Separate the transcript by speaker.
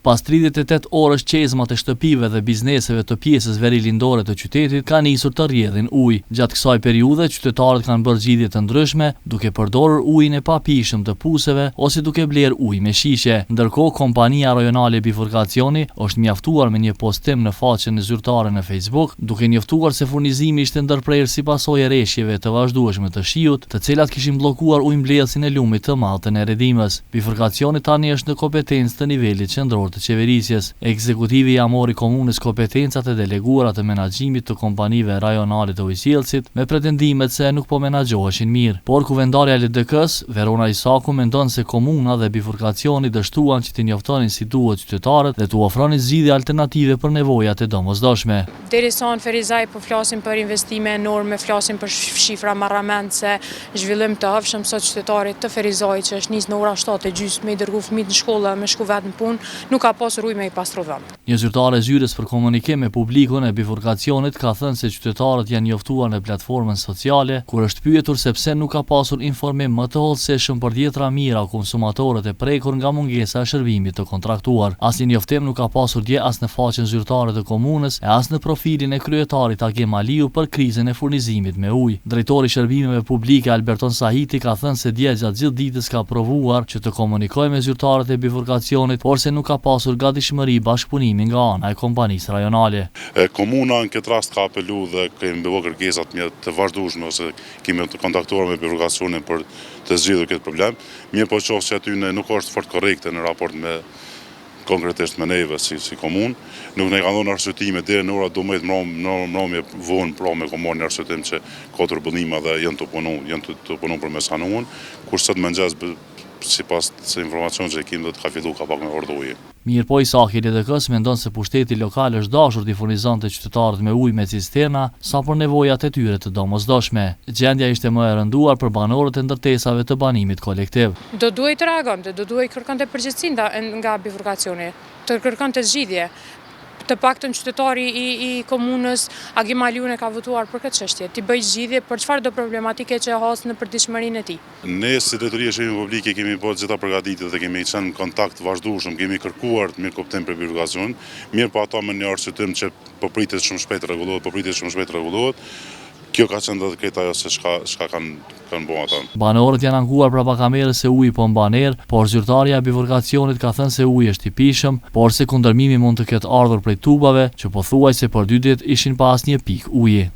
Speaker 1: Pas 38 orësh qezmat e shtëpive dhe bizneseve të pjesës verilindore të qytetit ka nisur të rrjedhin ujë. Gjatë kësaj periudhe, qytetarët kanë bërë zgjidhje të ndryshme, duke përdorur ujin e papishëm të puseve ose duke blerë ujë me shishe. Ndërkohë, kompania rajonale bifurkacioni është mjaftuar me një postim në faqen e zyrtare në Facebook, duke njoftuar se furnizimi ishte ndërprerë si pasojë e rreshjeve të vazhdueshme të shiut, të cilat kishin bllokuar ujëmbledhsin e lumit të Malltën e Redimës. Bifurkacioni tani është në kompetencë të nivelit qendror të qeverisjes. Ekzekutivi ja mori komunës kompetencat e deleguara të menaxhimit të kompanive rajonale të ujësjellësit me pretendimet se nuk po menaxhoheshin mirë. Por kuvendarja e LDK-s, Verona Isaku, mendon se komuna dhe bifurkacioni dështuan që t'i njoftonin si duhet qytetarët dhe t'u ofronin zgjidhje alternative për nevojat e domosdoshme.
Speaker 2: Derisa në Ferizaj po flasim për investime enorme, flasim për shifra marramendse, zhvillim të hapshëm sot qytetarit të Ferizajit që është nis në ora 7:30 me i dërgu fëmijët në shkollë, me shku vetë në punë, nuk ka pasur ujë me i pastru vend.
Speaker 1: Një zyrtare e zyrës për komunikim me publikun e bifurkacionit ka thënë se qytetarët janë njoftuar në platformën sociale, kur është pyetur se pse nuk ka pasur informim më të hollësishëm për dhjetra mijëra konsumatorët e prekur nga mungesa e shërbimit të kontraktuar. Asnjë njoftim nuk ka pasur dje as në faqen zyrtare të komunës e as në profilin e kryetarit Agim Aliu për krizën e furnizimit me ujë. Drejtori i shërbimeve publike Alberton Sahiti ka thënë se dje gjatë gjithë ditës ka provuar që të komunikojë me zyrtarët e bifurkacionit, por se nuk ka pasur gatishmëri bashkëpunimi nga ana e kompanisë rajonale.
Speaker 3: Komuna në këtë rast ka apelu dhe kemi bërë kërkesat të vazhdueshme ose kemi të kontaktuar me bifurkacionin për të zgjidhur këtë problem. Mirë po qoftë se aty nuk është fort korrekte në raport me konkretisht me neve si komunë, nuk ne kanë dhënë arsyetime deri në ora 12 mbrëmje vonë pra me komunë arsyetim që ka turbullim dhe janë të punu për mesanuën, kur sot mëngjes sipas të informacionit që kemi do të ka filluar ka pak me ordë ujë.
Speaker 1: Mirë po Isaki LDK-s mendon se pushteti lokal është dashur t'i furnizonte qytetarët me ujë me cisterna sa për nevojat e tyre të domosdoshme. Gjendja ishte më e rënduar për banorët e ndërtesave të banimit kolektiv.
Speaker 2: Do duhet të reagonte, do duhet kërkonte përgjegjësi nga bifurkacioni, të kërkonte zgjidhje. Të paktën qytetari i komunës Agim Aliu e ka votuar për këtë çështje, t'i bëjë zgjidhje për çfarë do problematike që has në përditshmërinë e tij.
Speaker 3: Ne si drejtoria e shërbimeve publike kemi bërë gjitha përgatitjet dhe kemi qenë në kontakt vazhdueshëm, kemi kërkuar të mirë kuptim për bifurkacion, mirë po ato me një arsyetim që po pritet shumë shpejt rregullohet, Kjo ka qenë dhe këtë ajo se çka kanë bërë ata.
Speaker 1: Banorët janë ankuar parapakamerës se uji po mban erë, por zyrtarja e bifurkacionit ka thënë se uji është i pishëm, por se kundërmimi mund të ketë ardhur prej tubave që pothuajse për 2 ditë ishin pa asnjë pikë uji.